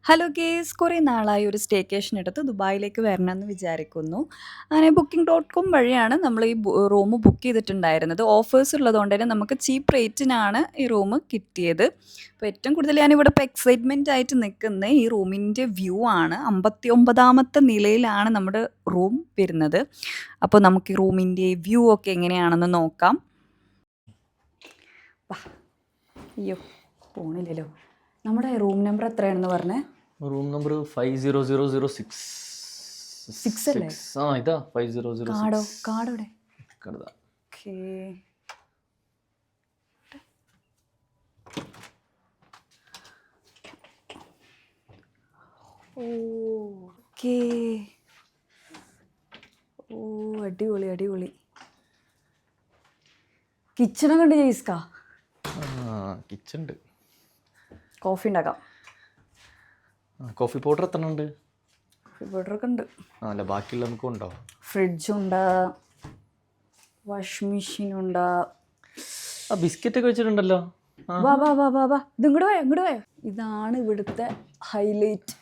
Hello case കുറേ നാളായി ഒരു സ്റ്റേക്കേഷൻ എടുത്ത് ദുബായിലേക്ക് വരണമെന്ന് വിചാരിക്കുന്നു. അങ്ങനെ Booking.com വഴിയാണ് നമ്മൾ ഈ റൂം ബുക്ക് ചെയ്തിട്ടുണ്ടായിരുന്നത്. ഓഫേഴ്സ് ഉള്ളതുകൊണ്ട് തന്നെ നമുക്ക് ചീപ്പ് റേറ്റിനാണ് ഈ റൂം കിട്ടിയത്. അപ്പോൾ ഏറ്റവും കൂടുതൽ ഞാനിവിടെ ഇപ്പോൾ എക്സൈറ്റ്മെൻ്റ് ആയിട്ട് നിൽക്കുന്നത് ഈ റൂമിൻ്റെ വ്യൂ ആണ്. 59ാമത്തെ നിലയിലാണ് നമ്മുടെ റൂം വരുന്നത്. അപ്പോൾ നമുക്ക് ഈ റൂമിൻ്റെ വ്യൂ ഒക്കെ എങ്ങനെയാണെന്ന് നോക്കാം. അയ്യോ പോണില്ലല്ലോ. നമ്മുടെ റൂം നമ്പർ എത്രയാണെന്ന് പറഞ്ഞേ? Room number 50006. 6 അല്ലേ? ഇതാ 5006. കാർഡോടെ കണ്ടതാ. ഓക്കേ. ഓക്കേ. അടിപൊളി അടിപൊളി. കിച്ചണൊക്കെ ഉണ്ട് ജയിസ്കാ. കിച്ചൺ ഉണ്ട്. കോഫി ഉണ്ടാക്കാം. കോഫി പൗഡർ എത്ര ഉണ്ട്? കോഫി പൗഡറൊക്കെ ഉണ്ട്. അല്ല ബാക്കിയുള്ള നമുക്ക് ഉണ്ടോ? ഫ്രിഡ്ജുണ്ട്, വാഷിംഗ് മെഷീനുണ്ട്. ബിസ്ക്കറ്റ് ഒക്കെ വെച്ചിട്ടുണ്ടല്ലോ. വാ വാ വാ വാ വാ ഇത് ഇങ്ങോട്ട് പോയോ ഇങ്ങോട്ട് പോയോ. ഇതാണ് ഇവിടുത്തെ ഹൈലൈറ്റ്.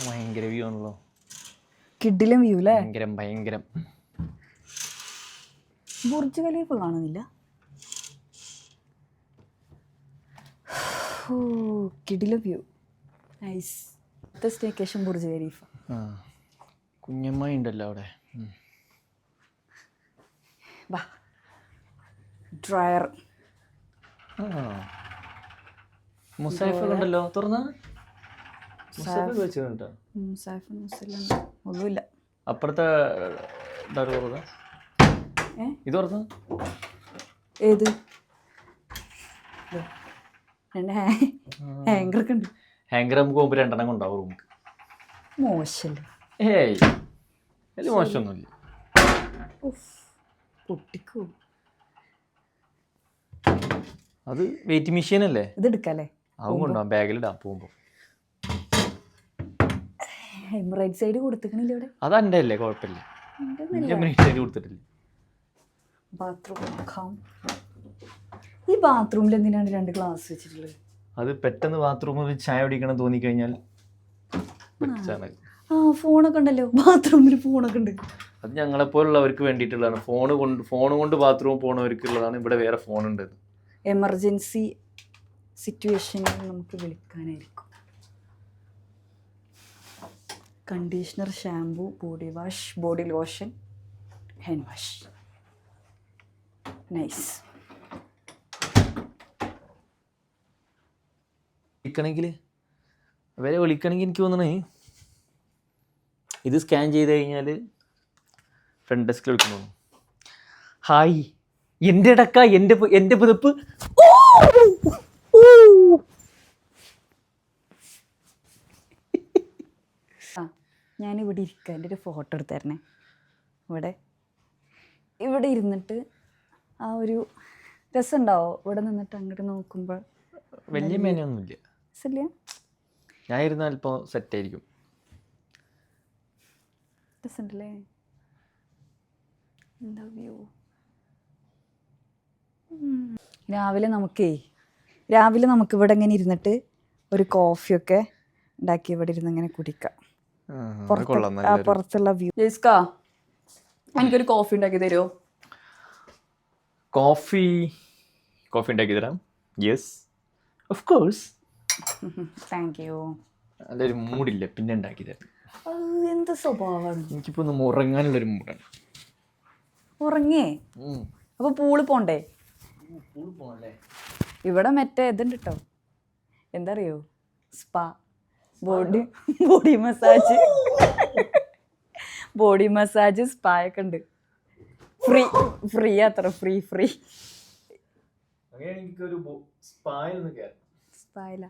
ഭയങ്കര വ്യൂ ആണല്ലോ. കിഡിലും വ്യൂ അല്ലേ? ഭയങ്കരം ഭയങ്കരം. ബുർജ് ഖലീഫ കാണുന്നില്ല. കിഡിലും view. Nice. Staycation Burj Khalifa. കുഞ്ഞമ്മായി ഉണ്ടല്ലോ അവിടെ. വാ. ഡ്രയർ. മുസാഫ ഉണ്ടല്ലോ. തുറന്ന ഒന്നുമില്ല. അപ്പുറത്തെ ഇത് തുറന്ന ഏത് ഹാങ്കറൊക്കെ ഉണ്ട്. ഹാങ്കർ നമുക്ക് പോകുമ്പോൾ 2 എണ്ണം കൊണ്ടാവും റൂമിക്ക്. മോശല്ലേ? ഏയ് വലിയ മോശമൊന്നുമില്ല. പൊട്ടിക്കോ? അത് വെയിറ്റ് മെഷീൻ അല്ലേ? ഇത് എടുക്കല്ലേ? അതും കൊണ്ടുപോകാം. ബാഗിലിടാം പോകുമ്പോൾ. റൈറ്റ് സൈഡ് കൊടുത്തിക്കണില്ല ഇവിടെ. അത് എൻ്റെ അല്ലേ? കുഴപ്പമില്ല. സൈഡ് കൊടുത്തിട്ടില്ല. ബാത്റൂം നോക്കാം. ഈ ബാത്റൂമിൽ എന്തിനാണ് 2 ഗ്ലാസ് വെച്ചിട്ടുള്ളത്? അത് പെട്ടെന്ന് ബാത്റൂമിൽ ചായ കുടിക്കണം തോന്നിക്കഴിഞ്ഞാൽ ഫോണൊക്കെ ഉണ്ടല്ലോ ബാത്റൂമിൽ. ഫോണൊക്കെ ഉണ്ട്. അത് ഞങ്ങളെപ്പോലുള്ളവർക്ക് വേണ്ടിയിട്ടുള്ളതാണ്. ഫോൺ കൊണ്ട് ബാത്റൂം പോണവർക്കുള്ളതാണ്. ഇവിടെ വേറെ ഫോണുണ്ട്. എമർജൻസി സിറ്റുവേഷനിൽ നമുക്ക് വിളിക്കാനായിരിക്കും. Conditioner, shampoo, body wash, body lotion, hand wash. Nice. വിളിക്കണമെങ്കിൽ എനിക്ക് തോന്നണേ ഇത് സ്കാൻ ചെയ്ത് കഴിഞ്ഞാൽ ഫ്രണ്ട് ഡെസ്കിൽ വിളിക്കുന്നു. ഹായ്, എൻ്റെ ഇടക്ക എൻ്റെ പുതപ്പ്. ഞാനിവിടെ ഇരിക്കുക. എൻ്റെ ഒരു ഫോട്ടോ എടുത്ത് തരണേ. ഇവിടെ ഇരുന്നിട്ട് ആ ഒരു രസമുണ്ടാവോ? ഇവിടെ നിന്നിട്ട് അങ്ങോട്ട് നോക്കുമ്പോൾ വലിയ മേനൊന്നുമില്ല. ഞാൻ ഇരുന്നാൽ അല്പം സെറ്റായിരിക്കും. രസമുണ്ടല്ലേ? എന്താ വ്യൂ. രാവിലെ നമുക്ക് ഇവിടെ ഇങ്ങനെ ഇരുന്നിട്ട് ഒരു കോഫിയൊക്കെ ഉണ്ടാക്കി ഇവിടെ ഇരുന്ന് ഇങ്ങനെ കുടിക്കാം. പുറത്തുള്ള വ്യൂ. ജെയ്സ്കാ, എനിക്കൊരു കോഫി ഉണ്ടാക്കി തരുമോ? കോഫി ഉണ്ടാക്കി തരാം. Yes, of course. Thank you. നല്ലൊരു മൂഡില്ല, പിന്നെ ഉണ്ടാക്കി തരാം. എന്ത് സ്വഭാവമാണ്. എനിക്കിപ്പോൾ ഒന്ന് ഉറങ്ങാനുള്ളൊരു മൂഡാണ്. ഉറങ്ങിയേ? അപ്പോൾ പൂളിൽ പോണ്ടേ? പൂളിൽ പോകണല്ലേ? ഇവിടെ മറ്റേ ഇതുണ്ട് കേട്ടോ. എന്താ അറിയോ? സ്പാ, ബോഡി മസാജ് സ്പാ ഒക്കെ ഉണ്ട്. ഫ്രീ അത്ര ഫ്രീ. അങ്ങനെയാണെങ്കിൽ ഒരു സ്പായിലൊന്ന് കയറാം. സ്പായില